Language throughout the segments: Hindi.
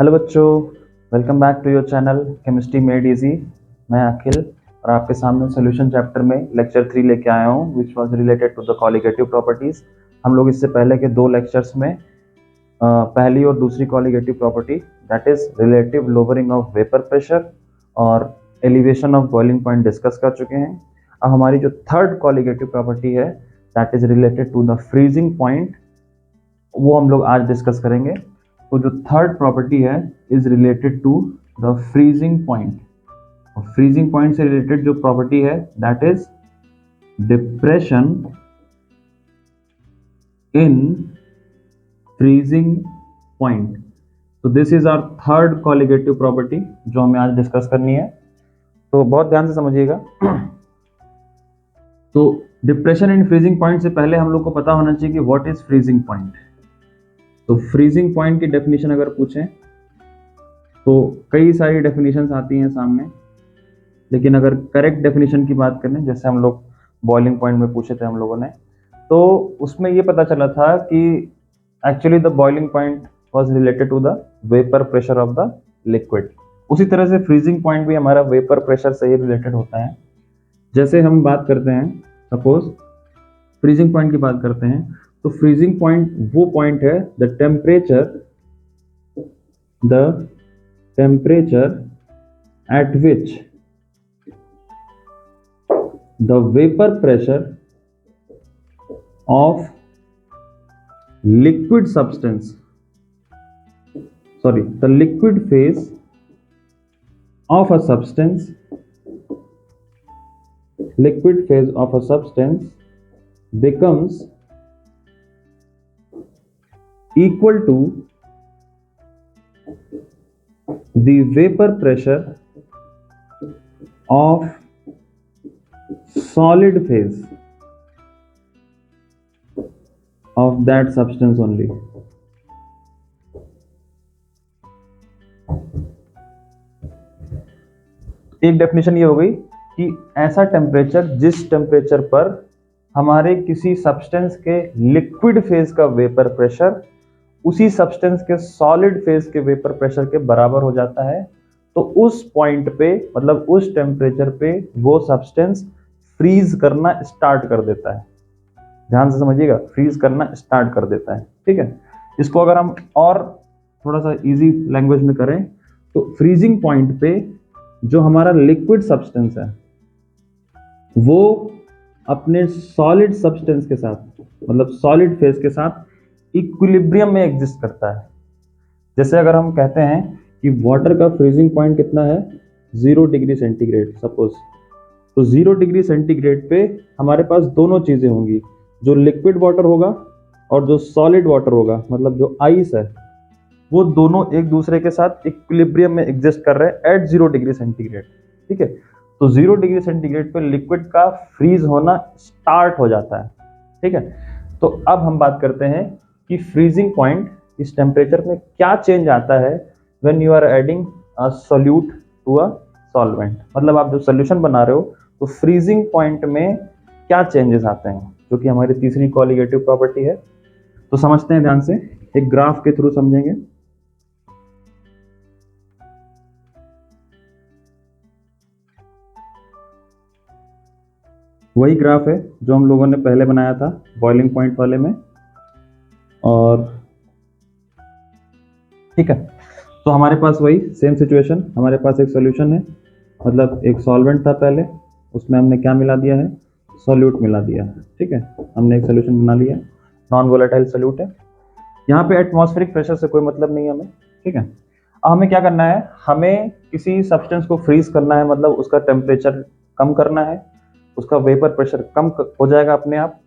हेलो बच्चों, welcome back to your channel chemistry made easy. मैं अखिल और आपके सामने सॉल्यूशन चैप्टर में लेक्चर 3 लेके आया हूँ which was related to the colligative properties. हम लोग इससे पहले के दो लेक्चर्स में पहली और दूसरी colligative property that is relative lowering of vapour pressure और elevation of boiling point discuss कर चुके हैं। अब हमारी जो थर्ड कॉलिगेटिव प्रॉपर्टी है that is related to the freezing point, वो हम लोग आज डिस्कस करेंगे। तो जो थर्ड प्रॉपर्टी है is related to the freezing point. और फ्रीजिंग पॉइंट से रिलेटेड जो प्रॉपर्टी है that is depression in freezing point. तो this is our third colligative property जो हमें आज डिस्कस करनी है, तो बहुत ध्यान से समझिएगा। तो डिप्रेशन इन फ्रीजिंग पॉइंट से पहले हम लोग को पता होना चाहिए कि व्हाट इज फ्रीजिंग पॉइंट। तो फ्रीजिंग पॉइंट की डेफिनेशन अगर पूछें तो कई सारी डेफिनेशंस आती हैं सामने, लेकिन अगर करेक्ट डेफिनेशन की बात करें, जैसे हम लोग बॉइलिंग पॉइंट में पूछे थे हम लोगों ने, तो उसमें ये पता चला था कि actually the boiling point was related to the vapour pressure of the liquid. उसी तरह से फ्रीजिंग पॉइंट भी हमारा वेपर प्रेशर से ही रिलेटेड होता है। जैसे हम बात करते हैं, सपोज फ्रीजिंग पॉइंट की बात करते हैं, तो फ्रीजिंग पॉइंट वो पॉइंट है the temperature at which the vapour pressure of liquid substance, sorry the liquid phase of a substance, liquid phase of a substance becomes equal to the vapor pressure of solid phase of that substance only. एक डेफिनेशन ये हो गई कि ऐसा टेम्परेचर जिस टेम्परेचर पर हमारे किसी सब्सटेंस के लिक्विड फेज का वेपर प्रेशर उसी सब्सटेंस के सॉलिड फेज के वेपर प्रेशर के बराबर हो जाता है, तो उस पॉइंट पे, मतलब उस टेम्परेचर पे वो सब्सटेंस फ्रीज करना स्टार्ट कर देता है। ध्यान से समझिएगा, फ्रीज करना स्टार्ट कर देता है। ठीक है, इसको अगर हम और थोड़ा सा इजी लैंग्वेज में करें तो फ्रीजिंग पॉइंट पे जो हमारा लिक्विड सब्सटेंस है वो अपने सॉलिड सब्सटेंस के साथ, मतलब सॉलिड फेज के साथ इक्विलिब्रियम में एग्जिस्ट करता है। जैसे अगर हम कहते हैं कि वाटर का फ्रीजिंग पॉइंट कितना है, 0 डिग्री सेंटीग्रेड सपोज, तो 0 डिग्री सेंटीग्रेड पे हमारे पास दोनों चीजें होंगी, जो लिक्विड वाटर होगा और जो सॉलिड वाटर होगा, मतलब जो आइस है, वो दोनों एक दूसरे के साथ इक्विलिब्रियम में एग्जिस्ट कर रहे हैं एट 0 डिग्री सेंटीग्रेड। ठीक है, तो 0 डिग्री सेंटीग्रेड पे लिक्विड का फ्रीज होना स्टार्ट हो जाता है। ठीक है, तो अब हम बात करते हैं कि फ्रीजिंग पॉइंट, इस टेम्परेचर में क्या चेंज आता है when you are adding a solute to a solvent. मतलब आप जो सोल्यूशन बना रहे हो तो फ्रीजिंग पॉइंट में क्या चेंजेस आते हैं, जो कि हमारी तीसरी कॉलिगेटिव प्रॉपर्टी है। तो समझते हैं ध्यान से, एक ग्राफ के थ्रू समझेंगे। वही ग्राफ है जो हम लोगों ने पहले बनाया था बॉइलिंग पॉइंट वाले में। और ठीक है, तो हमारे पास वही सेम सिचुएशन, हमारे पास एक सॉल्यूशन है, मतलब एक सॉल्वेंट था पहले, उसमें हमने क्या मिला दिया है, सॉल्यूट मिला दिया है। ठीक है, हमने एक सॉल्यूशन बना लिया, नॉन वोलेटाइल सॉल्यूट है। यहाँ पे एटमॉस्फेरिक प्रेशर से कोई मतलब नहीं है हमें। ठीक है, अब हमें क्या करना है, हमें किसी सब्सटेंस को फ्रीज करना है, मतलब उसका टेम्परेचर कम करना है, उसका वेपर प्रेशर कम हो जाएगा अपने आप।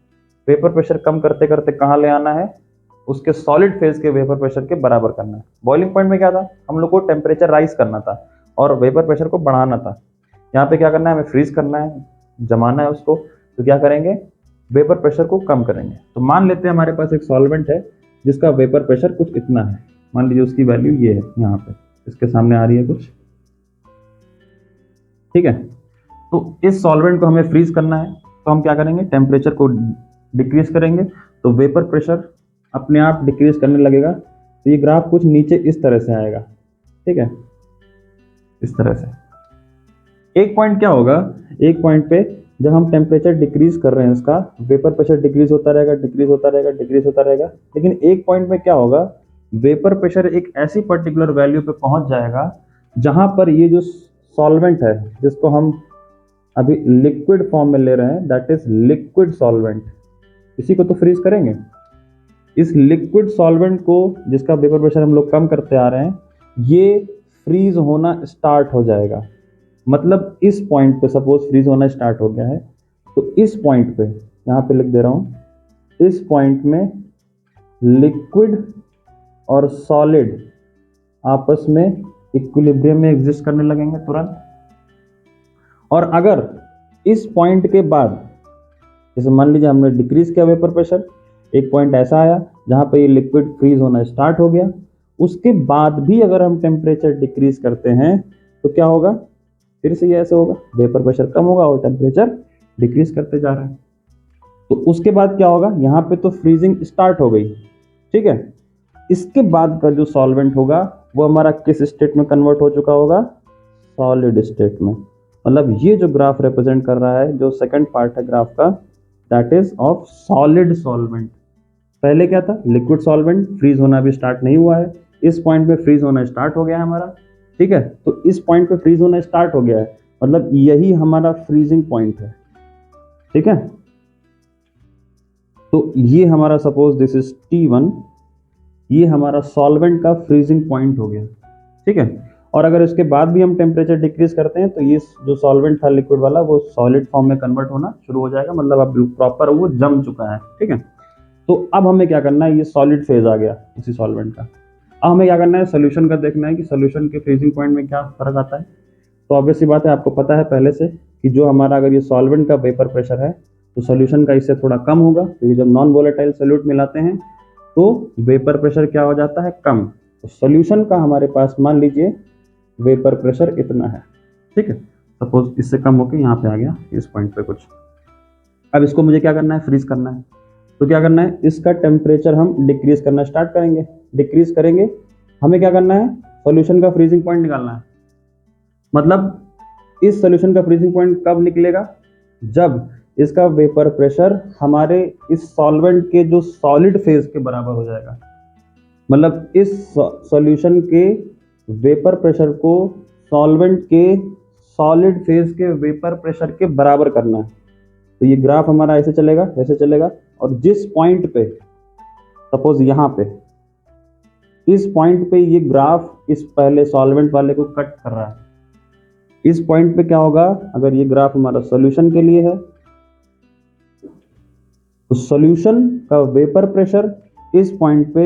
वेपर प्रेशर कम करते करते कहाँ ले आना है, उसके सॉलिड फेज के वेपर प्रेशर के बराबर करना है। बॉइलिंग पॉइंट में क्या था, हम लोग को टेम्परेचर राइज करना था और वेपर प्रेशर को बढ़ाना था। यहाँ पे क्या करना है, हमें फ्रीज करना है, जमाना है उसको, तो क्या करेंगे, वेपर प्रेशर को कम करेंगे। तो मान लेते हैं हमारे पास एक सॉल्वेंट है जिसका वेपर प्रेशर कुछ इतना है, मान लीजिए उसकी वैल्यू ये है, यहाँ पे इसके सामने आ रही है कुछ। ठीक है, तो इस सॉल्वेंट को हमें फ्रीज करना है, तो हम क्या करेंगे, टेम्परेचर को डिक्रीज करेंगे, तो वेपर प्रेशर अपने आप डिक्रीज करने लगेगा। तो ये ग्राफ कुछ नीचे इस तरह से आएगा। ठीक है, इस तरह से। एक पॉइंट क्या होगा, एक पॉइंट पे जब हम टेम्परेचर डिक्रीज कर रहे हैं, इसका वेपर प्रेशर डिक्रीज होता रहेगा, डिक्रीज होता रहेगा, डिक्रीज होता रहेगा, लेकिन एक पॉइंट में क्या होगा, वेपर प्रेशर एक ऐसी पर्टिकुलर वैल्यू पे पहुंच जाएगा जहां पर ये जो सॉल्वेंट है, जिसको हम अभी लिक्विड फॉर्म में ले रहे हैं, दैट इज लिक्विड सॉल्वेंट, इसी को तो फ्रीज करेंगे। इस लिक्विड सॉल्वेंट को, जिसका वेपर प्रेशर हम लोग कम करते आ रहे हैं, ये फ्रीज होना स्टार्ट हो जाएगा। मतलब इस पॉइंट पे सपोज फ्रीज होना स्टार्ट हो गया है, तो इस पॉइंट पे, यहाँ पे लिख दे रहा हूँ, इस पॉइंट में लिक्विड और सॉलिड आपस में इक्विलिब्रियम में एग्जिस्ट करने लगेंगे तुरंत। और अगर इस पॉइंट के बाद, जैसे मान लीजिए हमने डिक्रीज किया वेपर प्रेशर, एक पॉइंट ऐसा आया जहां पे ये लिक्विड फ्रीज होना स्टार्ट हो गया, उसके बाद भी अगर हम टेम्परेचर डिक्रीज करते हैं तो क्या होगा, फिर से ये ऐसे होगा, वेपर प्रेशर कम होगा और टेम्परेचर डिक्रीज करते जा रहे हैं। तो उसके बाद क्या होगा, यहाँ पे तो फ्रीजिंग स्टार्ट हो गई, ठीक है, इसके बाद का जो सॉल्वेंट होगा वो हमारा किस स्टेट में कन्वर्ट हो चुका होगा, सॉलिड स्टेट में। मतलब ये जो ग्राफ रिप्रेजेंट कर रहा है, जो सेकंड पार्ट है ग्राफ का, that is of solid solvent. पहले क्या था, लिक्विड सॉल्वेंट, फ्रीज होना अभी स्टार्ट नहीं हुआ है, इस पॉइंट पे फ्रीज होना स्टार्ट हो गया है हमारा, ठीक है, तो इस पॉइंट पे फ्रीज होना स्टार्ट हो गया है, मतलब यही हमारा फ्रीजिंग पॉइंट है, ठीक है। तो ये हमारा सपोज दिस इज T1, ये हमारा सॉल्वेंट का फ्रीजिंग पॉइंट हो गया, ठीक है। और अगर इसके बाद भी हम टेम्परेचर डिक्रीज करते हैं तो ये जो सॉल्वेंट था लिक्विड वाला, वो सॉलिड फॉर्म में कन्वर्ट होना शुरू हो जाएगा, मतलब अब प्रॉपर वो जम चुका है, ठीक है। तो अब हमें क्या करना है, ये सॉलिड फेज आ गया उसी सॉल्वेंट का। अब हमें क्या करना है, सोल्यूशन का देखना है कि सोल्यूशन के फ्रीजिंग पॉइंट में क्या फर्क आता है। तो ऑब्वियस सी बात है, आपको पता है पहले से कि जो हमारा अगर ये सॉल्वेंट का वेपर प्रेशर है तो सोल्यूशन का इससे थोड़ा कम होगा, क्योंकि जब नॉन वोलेटाइल सोल्यूट मिलाते हैं तो वेपर प्रेशर क्या हो जाता है, कम। तो सोल्यूशन का हमारे पास मान लीजिए वेपर प्रेशर इतना है, ठीक है, सपोज इससे कम होकर यहाँ पे आ गया इस पॉइंट पे कुछ। अब इसको मुझे क्या करना है, फ्रीज करना है। तो क्या करना है, इसका टेम्परेचर हम डिक्रीज करना स्टार्ट करेंगे। डिक्रीज करेंगे, हमें क्या करना है, सॉल्यूशन का फ्रीजिंग पॉइंट निकालना है। मतलब इस सॉल्यूशन का फ्रीजिंग पॉइंट कब निकलेगा, जब इसका वेपर प्रेशर हमारे इस सॉल्वेंट के जो सॉलिड फेज के बराबर हो जाएगा। मतलब इस सॉल्यूशन के वेपर प्रेशर को सॉल्वेंट के सॉलिड फेज के वेपर प्रेशर के बराबर करना है। तो ये ग्राफ हमारा ऐसे चलेगा, ऐसे चलेगा, और जिस पॉइंट पे, सपोज यहाँ पे, इस पॉइंट पे ये ग्राफ इस पहले सॉल्वेंट वाले को कट कर रहा है। इस पॉइंट पे क्या होगा, अगर ये ग्राफ हमारा सॉल्यूशन के लिए है तो सॉल्यूशन का वेपर प्रेशर इस पॉइंट पे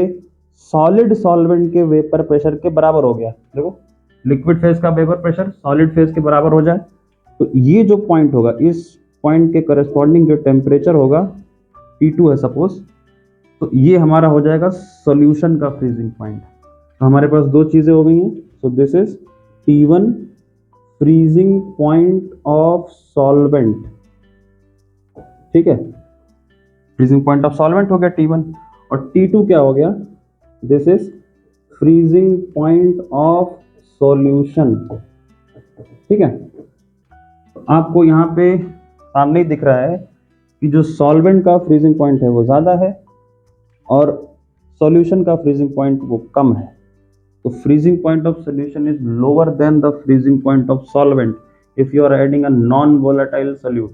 सॉलिड सॉल्वेंट के वेपर प्रेशर के बराबर हो गया। देखो, लिक्विड फेज का वेपर प्रेशर सॉलिड फेज के बराबर हो जाए तो ये जो पॉइंट होगा, इस पॉइंट के करस्पॉन्डिंग जो टेम्परेचर होगा, T2 है सपोज, तो ये हमारा हो जाएगा सॉल्यूशन का फ्रीजिंग पॉइंट। तो हमारे पास दो चीजें हो गई हैं। So this is T1 freezing point of solvent, ठीक है, फ्रीजिंग पॉइंट ऑफ सॉल्वेंट हो गया T1। और T2 क्या हो गया, this is freezing point of solution, ठीक है। तो आपको यहाँ पे सामने ही दिख रहा है कि जो सॉल्वेंट का फ्रीजिंग पॉइंट है वो ज़्यादा है और सॉल्यूशन का फ्रीजिंग पॉइंट वो कम है। तो freezing point of solution is lower than the freezing point of solvent if you are adding a non volatile solute.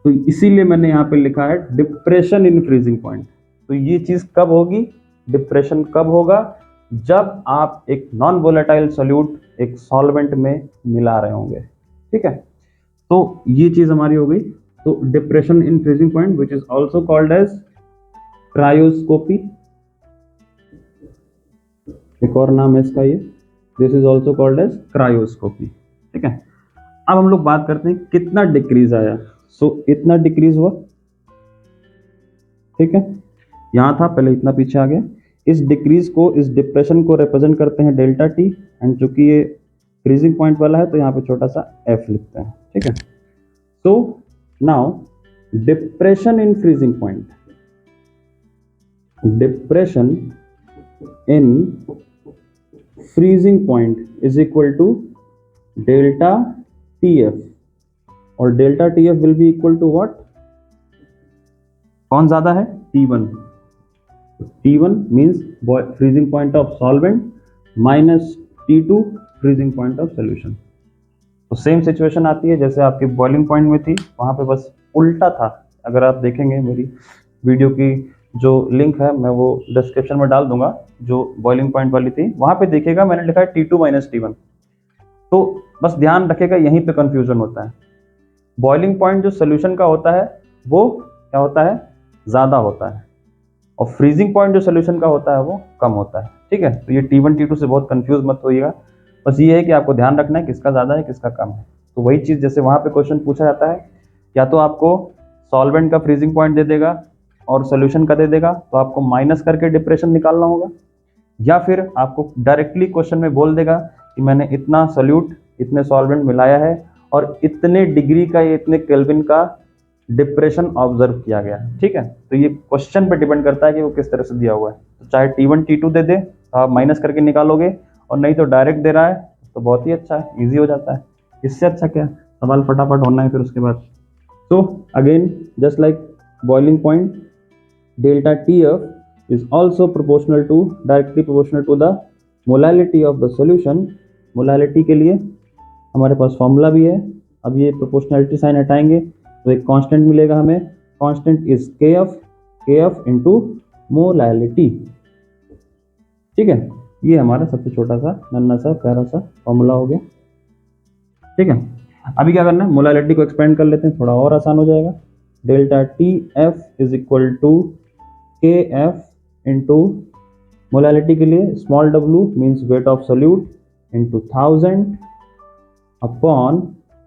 तो इसीलिए मैंने यहाँ पे लिखा है डिप्रेशन इन फ्रीजिंग पॉइंट। तो ये चीज़ कब होगी, डिप्रेशन कब होगा, जब आप एक नॉन वोलेटाइल सोल्यूट एक सॉल्वेंट में मिला रहे होंगे, ठीक है। तो ये चीज़ हमारी हो गई। तो depression in freezing point which is also called as cryoscopy, एक और नाम है इसका ये, this is also called as cryoscopy, ठीक है। अब हम लोग बात करते हैं कितना डिक्रीज आया। सो इतना डिक्रीज हुआ, ठीक है, यहां था पहले, इतना पीछे आ गया। इस डिक्रीज को, इस डिप्रेशन को रिप्रेजेंट करते हैं डेल्टा टी, एंड चूंकि ये फ्रीजिंग पॉइंट वाला है तो यहाँ पे छोटा सा एफ लिखते हैं, ठीक है। So now depression in freezing point, depression in freezing point is equal to delta T F, और delta T F will be equal to what, कौन ज्यादा है, T1। T1 means freezing point of solvent minus T2 freezing point of solution. तो सेम सिचुएशन आती है जैसे आपकी बॉइलिंग पॉइंट में थी, वहां पे बस उल्टा था। अगर आप देखेंगे मेरी वीडियो की जो लिंक है मैं वो डिस्क्रिप्शन में डाल दूंगा, जो बॉइलिंग पॉइंट वाली थी वहां पे देखिएगा मैंने लिखा है T2 माइनस T1। तो बस ध्यान रखिएगा यहीं पे कंफ्यूजन होता है। बॉइलिंग पॉइंट जो सोल्यूशन का होता है वो क्या होता है, ज्यादा होता है, और फ्रीजिंग पॉइंट जो सोल्यूशन का होता है वो कम होता है। ठीक है, तो ये T1 T2 से बहुत कंफ्यूज मत होइएगा, बस ये है कि आपको ध्यान रखना है किसका ज्यादा है किसका कम है। तो वही चीज जैसे वहां पे क्वेश्चन पूछा जाता है, या तो आपको सॉल्वेंट का फ्रीजिंग पॉइंट दे देगा और सोल्यूशन का दे देगा, तो आपको माइनस करके डिप्रेशन निकालना होगा, या फिर आपको डायरेक्टली क्वेश्चन में बोल देगा कि मैंने इतना सोल्यूट इतने सॉल्वेंट मिलाया है और इतने डिग्री का या इतने केल्विन का डिप्रेशन ऑब्जर्व किया गया। ठीक है, तो ये क्वेश्चन पे डिपेंड करता है कि वो किस तरह से दिया हुआ है। तो चाहे T1 T2 दे दे तो आप माइनस करके निकालोगे, और नहीं तो डायरेक्ट दे रहा है तो बहुत ही अच्छा है, ईजी हो जाता है। इससे अच्छा क्या, सवाल फटाफट होना है फिर उसके बाद। So again, just like boiling point, delta TF is also directly proportional to the molality of the solution। Molality के लिए हमारे पास फॉर्मूला भी है। अब ये प्रोपोर्शनलिटी साइन हटाएंगे तो एक कांस्टेंट मिलेगा हमें, constant is KF into molality. ठीक है, ये हमारा सबसे छोटा सा नन्ना सा प्यारा सा फॉर्मूला हो गया। ठीक है, अभी क्या करना है, मोलालिटी को एक्सपेंड कर लेते हैं, थोड़ा और आसान हो जाएगा। Delta TF is equal to KF into molality के लिए small w means weight of solute into 1000 upon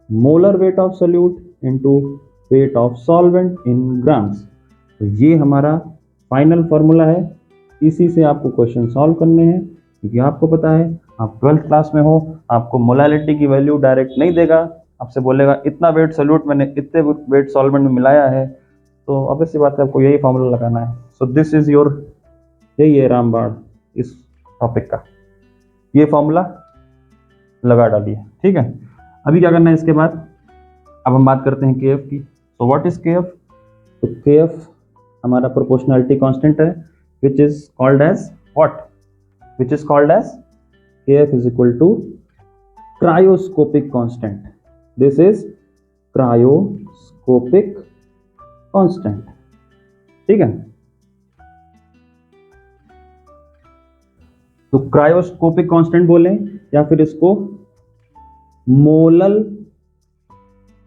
molar weight of solute into weight of solvent in grams. तो ये हमारा फाइनल फॉर्मूला है, इसी से आपको क्वेश्चन सॉल्व करने हैं, क्योंकि आपको पता है आप 12th क्लास में हो, आपको मोलालिटी की वैल्यू डायरेक्ट नहीं देगा, आपसे बोलेगा इतना वेट सोल्यूट मैंने इतने वेट सॉल्वेंट में मिलाया है, तो ऑब्वियस सी बात है आपको यही फॉर्मूला लगाना है। सो दिस इज योर, यही है रामबाण इस टॉपिक का, ये फॉर्मूला लगा डालिए। ठीक है, अभी क्या करना है इसके बाद, अब हम बात करते हैं KF की। सो व्हाट इज KF, तो KF हमारा प्रोपोर्शनलिटी कांस्टेंट है, which is called as what, which is called as KF is equal to cryoscopic constant। this is cryoscopic constant। ठीक है, तो क्रायोस्कोपिक कांस्टेंट बोलें या फिर इसको मोलल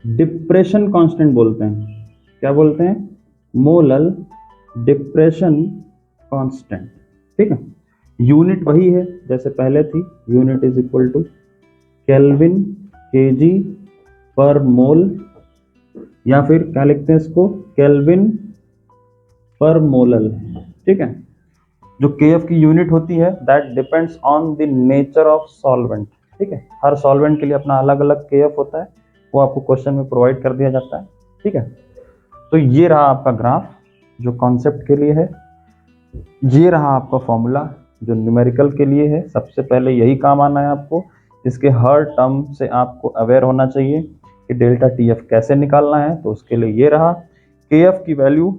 डिप्रेशन कांस्टेंट बोलते हैं। क्या बोलते हैं, मोलल डिप्रेशन कांस्टेंट। ठीक है, यूनिट वही है जैसे पहले थी, unit is equal to kelvin kg per मोल, या फिर क्या लिखते हैं इसको, केल्विन पर मोलल। ठीक है, जो KF की यूनिट होती है that depends on the nature of solvent. ठीक है, हर सॉल्वेंट के लिए अपना अलग अलग KF होता है, वो आपको क्वेश्चन में प्रोवाइड कर दिया जाता है। ठीक है, तो ये रहा आपका ग्राफ जो कॉन्सेप्ट के लिए है, ये रहा आपका फॉर्मूला जो न्यूमेरिकल के लिए है। सबसे पहले यही काम आना है आपको, इसके हर टर्म से आपको अवेयर होना चाहिए कि डेल्टा TF कैसे निकालना है। तो उसके लिए ये रहा, KF की वैल्यू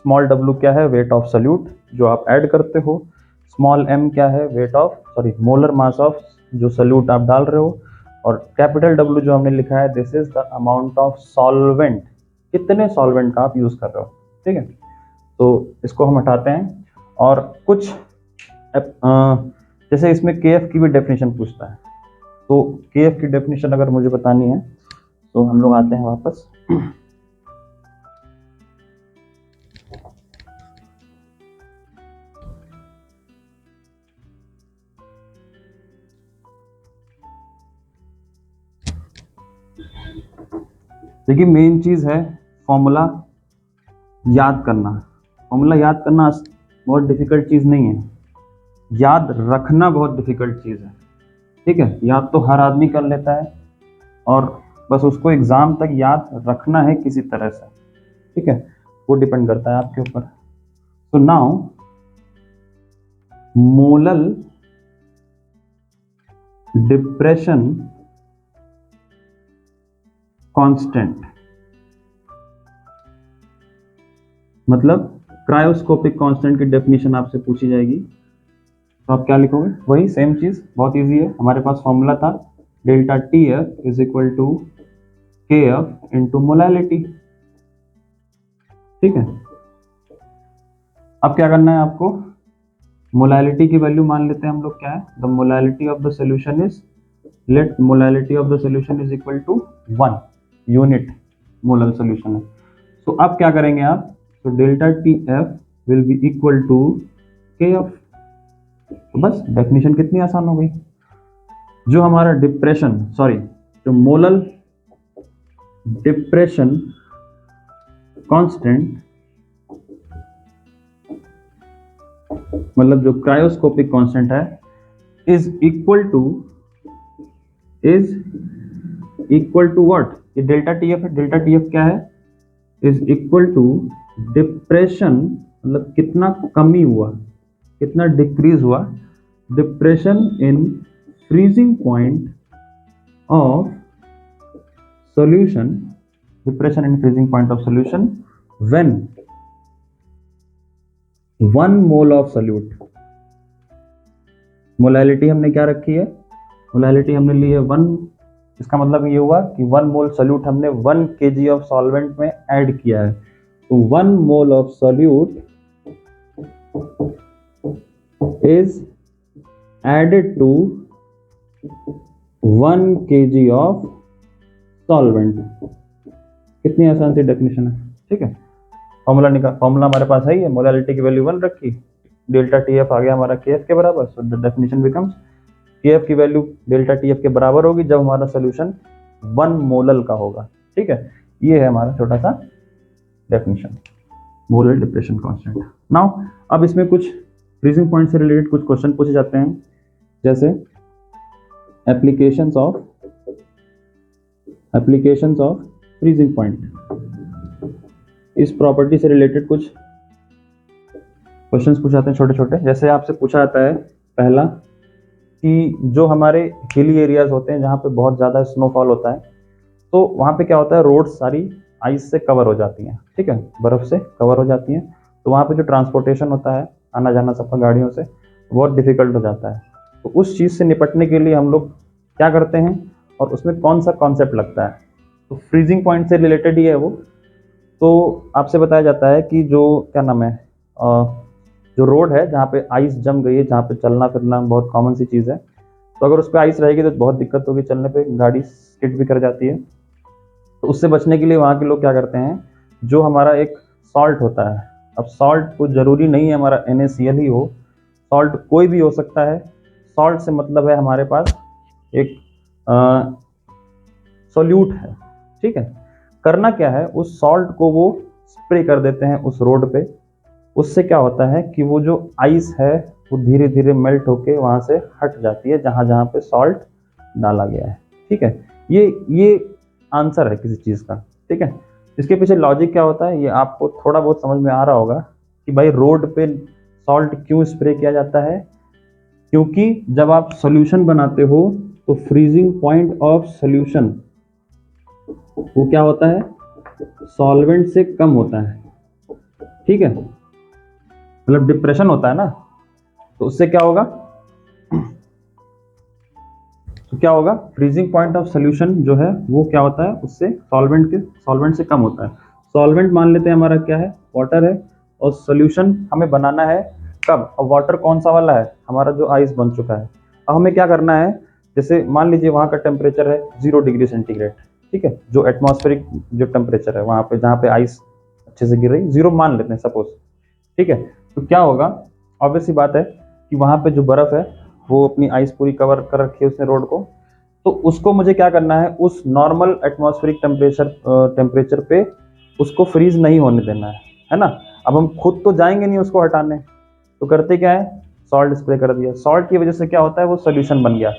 स्मॉल w क्या है, वेट ऑफ सोल्यूट जो आप ऐड करते हो, स्मॉल m क्या है, weight of molar mass of जो सोल्यूट आप डाल रहे हो, और कैपिटल W जो हमने लिखा है this is the amount of solvent, कितने सॉल्वेंट का आप यूज कर रहे हो। ठीक है, तो इसको हम हटाते हैं, और कुछ जैसे इसमें KF की भी डेफिनेशन पूछता है, तो KF की डेफिनेशन अगर मुझे बतानी है तो हम लोग आते हैं वापस। देखिए मेन चीज है फॉर्मूला याद करना। फॉर्मूला याद करना बहुत डिफिकल्ट चीज नहीं है, याद रखना बहुत डिफिकल्ट चीज है। ठीक है, याद तो हर आदमी कर लेता है, और बस उसको एग्जाम तक याद रखना है किसी तरह से। ठीक है, वो डिपेंड करता है आपके ऊपर। तो नाउ मोलल डिप्रेशन कांस्टेंट, मतलब क्रायोस्कोपिक कांस्टेंट की डेफिनेशन आपसे पूछी जाएगी तो आप क्या लिखोगे? वही सेम चीज, बहुत इजी है। हमारे पास फॉर्मूला था delta T F is equal to K F into molality. ठीक है, अब क्या करना है आपको? मोलैलिटी की वैल्यू मान लेते हैं हम लोग, क्या है? The molality of the solution is, let molality of the solution is equal to 1 unit molar solution है। तो अब क्या करेंगे आप? तो delta T F will be equal to K F. तो बस डेफिनेशन कितनी आसान हो गई। जो हमारा डिप्रेशन, सॉरी, जो मोलर डिप्रेशन कांस्टेंट, मतलब जो क्रायोस्कोपिक कांस्टेंट है, इज इक्वल टू व्हाट? ये डेल्टा टी एफ है। डेल्टा टी एफ क्या है? इज इक्वल टू डिप्रेशन, मतलब कितना कमी हुआ, कितना डिक्रीज हुआ, depression in freezing point of solution, depression in freezing point of solution when 1 mole of solute. Molality हमने क्या रखी है? मोलैलिटी हमने ली है 1। इसका मतलब ये हुआ कि 1 मोल सॉल्यूट हमने 1 kg ऑफ सॉल्वेंट में ऐड किया है। तो 1 mole of solute is added to 1 kg of solvent. कितनी आसान सी डेफिनेशन है। ठीक है, फॉर्मूला हमारे पास है ही है। मोलैलिटी की वैल्यू 1 रखी, डेल्टा टी एफ आ गया हमारा के एफ के बराबर। सो द डेफिनेशन बिकम्स के एफ की वैल्यू डेल्टा टी एफ के बराबर होगी जब हमारा सोल्यूशन 1 मोलल का होगा। ठीक है, ये है हमारा छोटा सा definition, molar depression constant. Now अब इसमें कुछ फ्रीजिंग पॉइंट से रिलेटेड कुछ क्वेश्चन पूछे जाते हैं, जैसे एप्लीकेशंस ऑफ फ्रीजिंग पॉइंट। इस प्रॉपर्टी से रिलेटेड कुछ क्वेश्चंस पूछे जाते हैं छोटे छोटे। जैसे आपसे पूछा जाता है पहला कि जो हमारे हिली एरियाज होते हैं जहाँ पे बहुत ज़्यादा स्नोफॉल होता है, तो वहाँ पे क्या होता है? रोड सारी आइस से कवर हो जाती हैं। ठीक है, बर्फ़ से कवर हो जाती हैं। तो वहाँ पे जो ट्रांसपोर्टेशन होता है, आना जाना सबका गाड़ियों से, बहुत डिफिकल्ट हो जाता है। तो उस चीज़ से निपटने के लिए हम लोग क्या करते हैं और उसमें कौन सा कॉन्सेप्ट लगता है? तो फ्रीजिंग पॉइंट से रिलेटेड ही है वो। तो आपसे बताया जाता है कि जो क्या नाम है, जो रोड है जहाँ पे आइस जम गई है, जहाँ पे चलना फिरना बहुत कॉमन सी चीज़ है, तो अगर उस पर आइस रहेगी तो बहुत दिक्कत होगी चलने पे, गाड़ी स्किड भी कर जाती है। तो उससे बचने के लिए वहाँ के लोग क्या करते हैं, जो हमारा एक सॉल्ट होता है, अब सॉल्ट को ज़रूरी नहीं है हमारा NaCl ही हो, सॉल्ट कोई भी हो सकता है। सॉल्ट से मतलब है हमारे पास एक सोल्यूट है। ठीक है, करना क्या है, उस सॉल्ट को वो स्प्रे कर देते हैं उस रोड पे। उससे क्या होता है कि वो जो आइस है वो धीरे धीरे मेल्ट होके वहाँ से हट जाती है जहाँ जहाँ पे सॉल्ट डाला गया है। ठीक है, ये आंसर है किसी चीज़ का। ठीक है, इसके पीछे लॉजिक क्या होता है ये आपको थोड़ा बहुत समझ में आ रहा होगा कि भाई रोड पे सॉल्ट क्यों स्प्रे किया जाता है। क्योंकि जब आप सोल्यूशन बनाते हो तो फ्रीजिंग पॉइंट ऑफ सोल्यूशन वो क्या होता है, सॉल्वेंट से कम होता है। ठीक है, मतलब डिप्रेशन होता है ना, तो उससे क्या होगा, तो क्या होगा, फ्रीजिंग पॉइंट ऑफ सोल्यूशन जो है वो क्या होता है, उससे सॉल्वेंट से कम होता है। सॉल्वेंट मान लेते हैं हमारा क्या है, वाटर है, और सोल्यूशन हमें बनाना है कब, और वाटर कौन सा वाला है, हमारा जो आइस बन चुका है। अब हमें क्या करना है, जैसे मान लीजिए वहाँ का टेम्परेचर है 0 डिग्री सेंटीग्रेड। ठीक है, जो एटमॉस्फेरिक जो टेम्परेचर है वहाँ पे जहाँ पे आइस अच्छे से गिर रही, 0 मान लेते हैं सपोज। ठीक है, तो क्या होगा, ऑब्वियस सी बात है कि वहाँ पे जो बर्फ है वो अपनी आइस पूरी कवर कर रखी है उसने रोड को। तो उसको मुझे क्या करना है, उस नॉर्मल एटमॉस्फेरिक टेम्परेचर पे उसको फ्रीज नहीं होने देना है ना। अब हम खुद तो जाएंगे नहीं उसको हटाने, तो करते क्या है, सॉल्ट स्प्रे कर दिया। सॉल्ट की वजह से क्या होता है, वो सोल्यूशन बन गया।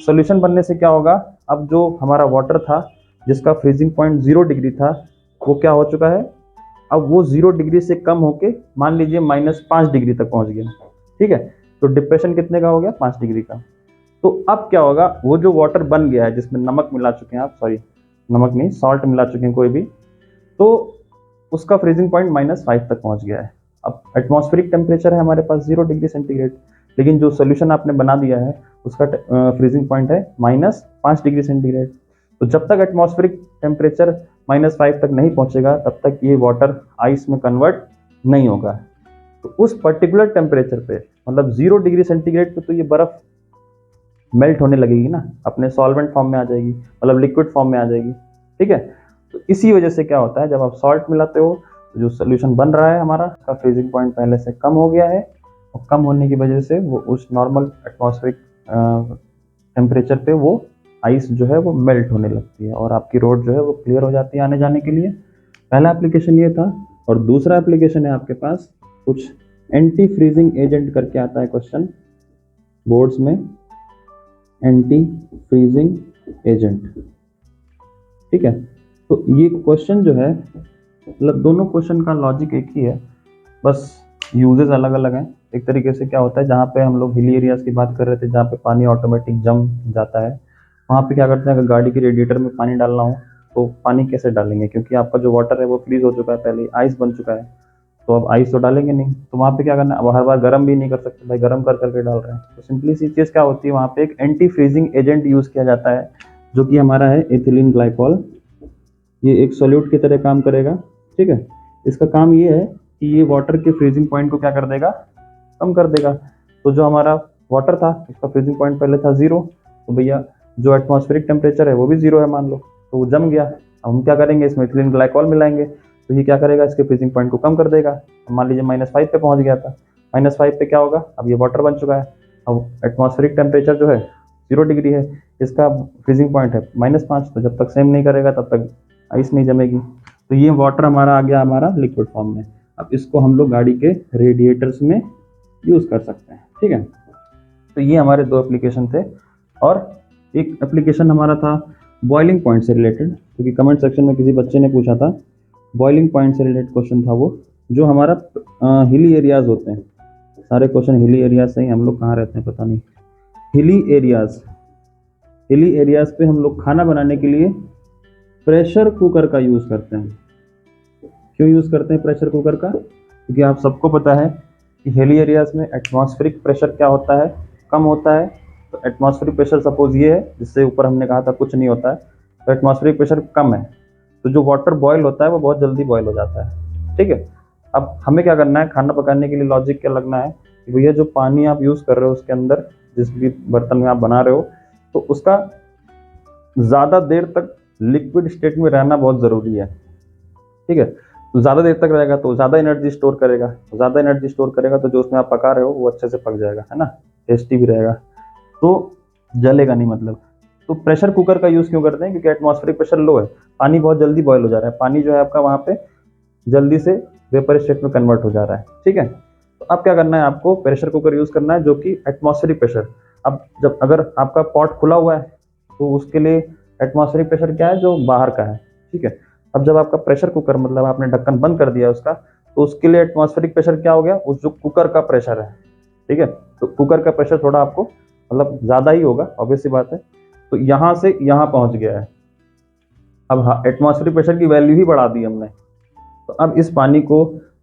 सोल्यूशन बनने से क्या होगा, अब जो हमारा वाटर था जिसका फ्रीजिंग पॉइंट 0 डिग्री था वो क्या हो चुका है, अब वो 0 डिग्री से कम होके मान लीजिए -5 डिग्री तक पहुंच गया। ठीक है, तो डिप्रेशन कितने का हो गया, 5 डिग्री का। तो अब क्या होगा, वो जो वाटर बन गया है जिसमें नमक मिला चुके हैं आप, सॉरी नमक नहीं, सॉल्ट मिला चुके हैं कोई भी, तो उसका फ्रीजिंग पॉइंट -5 तक पहुंच गया है। अब एटमॉस्फेरिक टेम्परेचर है हमारे पास 0 डिग्री सेंटीग्रेड, लेकिन जो सोल्यूशन आपने बना दिया है उसका फ्रीजिंग पॉइंट है -5 डिग्री सेंटीग्रेड। तो जब तक एटमॉस्फेरिक टेम्परेचर -5 तक नहीं पहुंचेगा तब तक ये वाटर आइस में कन्वर्ट नहीं होगा। तो उस पर्टिकुलर टेम्परेचर पे, मतलब 0 डिग्री सेंटीग्रेड पे, तो ये बर्फ मेल्ट होने लगेगी ना, अपने सॉल्वेंट फॉर्म में आ जाएगी, मतलब लिक्विड फॉर्म में आ जाएगी। ठीक है, तो इसी वजह से क्या होता है, जब आप सॉल्ट मिलाते हो तो जो सोल्यूशन बन रहा है हमारा, उसका फ्रीजिंग पॉइंट पहले से कम हो गया है, और कम होने की वजह से वो उस नॉर्मल एटमॉस्फेरिक टेम्परेचर पे वो आइस जो है वो मेल्ट होने लगती है, और आपकी रोड जो है वो क्लियर हो जाती है आने जाने के लिए। पहला एप्लीकेशन ये था। और दूसरा एप्लीकेशन है आपके पास कुछ एंटी फ्रीजिंग एजेंट करके आता है क्वेश्चन बोर्ड्स में, एंटी फ्रीजिंग एजेंट। ठीक है, तो ये क्वेश्चन जो है, मतलब दोनों क्वेश्चन का लॉजिक एक ही है, बस यूजेस अलग अलग हैं। एक तरीके से क्या होता है, जहाँ पे हम लोग हिली एरियाज की बात कर रहे थे जहाँ पे पानी ऑटोमेटिक जम जाता है, वहाँ पे क्या करते हैं, अगर गाड़ी के रेडिएटर में पानी डालना हो तो पानी कैसे डालेंगे, क्योंकि आपका जो वाटर है वो फ्रीज हो चुका है, पहले आइस बन चुका है, तो अब आइस तो डालेंगे नहीं, तो वहाँ पे क्या करना है, अब हर बार गर्म भी नहीं कर सकते भाई, गर्म कर करके डाल रहे हैं। तो सिंपली सी चीज़ क्या होती है, वहाँ पे एक एंटी फ्रीजिंग एजेंट यूज़ किया जाता है, जो कि हमारा है एथिलीन ग्लाइकॉल। ये एक सॉल्यूट की तरह काम करेगा। ठीक है, इसका काम ये है कि ये वाटर के फ्रीजिंग पॉइंट को क्या कर देगा, कम कर देगा। तो जो हमारा वाटर था उसका फ्रीजिंग पॉइंट पहले था 0, तो भैया जो एटमॉस्फेरिक टेम्परेचर है वो भी 0 है मान लो, तो वो जम गया। अब हम क्या करेंगे, इसमें एथिलीन ग्लाइकॉल मिलाएंगे, तो ये क्या करेगा, इसके फ्रीजिंग पॉइंट को कम कर देगा। मान लीजिए -5 पे पहुंच गया था, -5 पे क्या होगा, अब ये वाटर बन चुका है, अब एटमॉस्फेरिक टेम्परेचर जो है 0 डिग्री है, इसका फ्रीजिंग पॉइंट है -5, तो जब तक सेम नहीं करेगा तब तक आइस नहीं जमेगी। तो ये वाटर हमारा आ गया हमारा लिक्विड फॉर्म में। अब इसको हम लोग गाड़ी के रेडिएटर्स में यूज़ कर सकते हैं। ठीक है, तो ये हमारे 2 एप्लीकेशन थे। और एक एप्लीकेशन हमारा था बॉइलिंग पॉइंट से रिलेटेड, क्योंकि कमेंट सेक्शन में किसी बच्चे ने पूछा था, बॉइलिंग पॉइंट से रिलेटेड क्वेश्चन था वो, जो हमारा हिली एरियाज होते हैं, सारे क्वेश्चन हिली एरियाज से ही, हम लोग कहाँ रहते हैं पता नहीं, हिली एरियाज पे हम लोग खाना बनाने के लिए प्रेशर कुकर का यूज़ करते हैं। क्यों यूज़ करते हैं प्रेशर कुकर का, क्योंकि आप सबको पता है कि हिली एरियाज में एटमॉस्फेरिक प्रेशर क्या होता है, कम होता है। तो एटमॉस्फेरिक प्रेशर सपोज ये है, जिससे ऊपर हमने कहा था कुछ नहीं होता है, तो एटमॉस्फेरिक प्रेशर कम है, तो जो वाटर बॉयल होता है वो बहुत जल्दी बॉयल हो जाता है। ठीक है, अब हमें क्या करना है, खाना पकाने के लिए लॉजिक क्या लगना है कि भैया जो पानी आप यूज़ कर रहे हो उसके अंदर, जिस भी बर्तन में आप बना रहे हो, तो उसका ज़्यादा देर तक लिक्विड स्टेट में रहना बहुत ज़रूरी है। ठीक है, तो ज़्यादा देर तक रहेगा तो ज़्यादा एनर्जी स्टोर करेगा, तो ज़्यादा एनर्जी स्टोर करेगा तो जो उसमें आप पका रहे हो वो अच्छे से पक जाएगा, है ना, टेस्टी भी रहेगा, तो जलेगा नहीं मतलब। तो प्रेशर कुकर का यूज़ क्यों करते हैं, क्योंकि एटमॉस्फेरिक प्रेशर लो है, पानी बहुत जल्दी बॉयल हो जा रहा है, पानी जो है आपका वहाँ पे जल्दी से वेपर स्टेट में कन्वर्ट हो जा रहा है। ठीक है, तो अब क्या करना है, आपको प्रेशर कुकर यूज़ करना है जो कि एटमॉस्फेरिक प्रेशर, अब जब अगर आपका पॉट खुला हुआ है तो उसके लिए एटमॉस्फेरिक प्रेशर क्या है, जो बाहर का है। ठीक है, अब जब आपका प्रेशर कुकर, मतलब आपने ढक्कन बंद कर दिया उसका, तो उसके लिए एटमॉस्फेरिक प्रेशर क्या हो गया, उस जो कुकर का प्रेशर है। ठीक है, तो कुकर का प्रेशर थोड़ा आपको मतलब ज़्यादा ही होगा, ऑब्वियस सी बात है, तो यहाँ से यहाँ पहुँच गया है। अब एटमॉस्फेरिक प्रेशर की वैल्यू ही बढ़ा दी हमने, तो अब इस पानी को,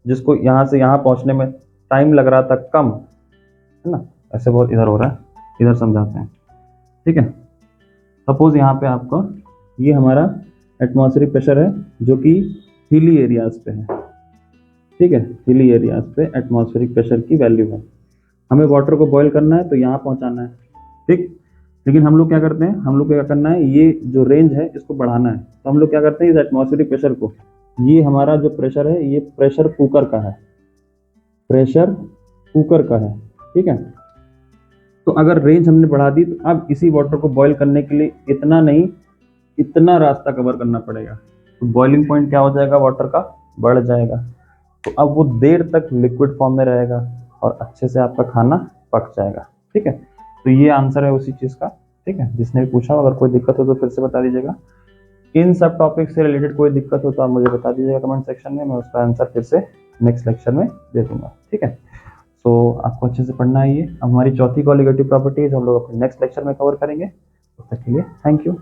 जिसको यहाँ से यहाँ पहुँचने में टाइम लग रहा था कम, है ना, ऐसे बहुत इधर हो रहा है, इधर समझाते हैं। ठीक है, सपोज यहाँ पे आपको ये हमारा एटमॉस्फेरिक प्रेशर है जो कि हिली एरियाज पे है। ठीक है, हिली एरियाज पे एटमॉस्फेरिक प्रेशर की वैल्यू है, हमें वाटर को बॉईल करना है तो यहाँ पहुँचाना है। ठीक, लेकिन हम लोग क्या करते हैं, हम लोग क्या करना है, ये जो रेंज है इसको बढ़ाना है, तो हम लोग क्या करते हैं, इस एटमॉस्फेरिक प्रेशर को, ये हमारा जो प्रेशर है ये प्रेशर कुकर का है, प्रेशर कुकर का है। ठीक है, तो अगर रेंज हमने बढ़ा दी तो अब इसी वाटर को बॉईल करने के लिए इतना नहीं, इतना रास्ता कवर करना पड़ेगा, तो बॉइलिंग पॉइंट क्या हो जाएगा, वाटर का बढ़ जाएगा, तो अब वो देर तक लिक्विड फॉर्म में रहेगा और अच्छे से आपका खाना पक जाएगा। ठीक है, तो ये आंसर है उसी चीज़ का। ठीक है, जिसने भी पूछा, अगर कोई दिक्कत हो तो फिर से बता दीजिएगा। इन सब टॉपिक से रिलेटेड कोई दिक्कत हो तो आप मुझे बता दीजिएगा कमेंट सेक्शन में, मैं उसका आंसर फिर से नेक्स्ट लेक्चर में दे दूंगा। ठीक है, सो आपको अच्छे से पढ़ना है ये। हमारी चौथी कॉलिगेटिव प्रॉपर्टीज हम लोग अपने नेक्स्ट लेक्चर में कवर करेंगे। तब तक के लिए थैंक यू।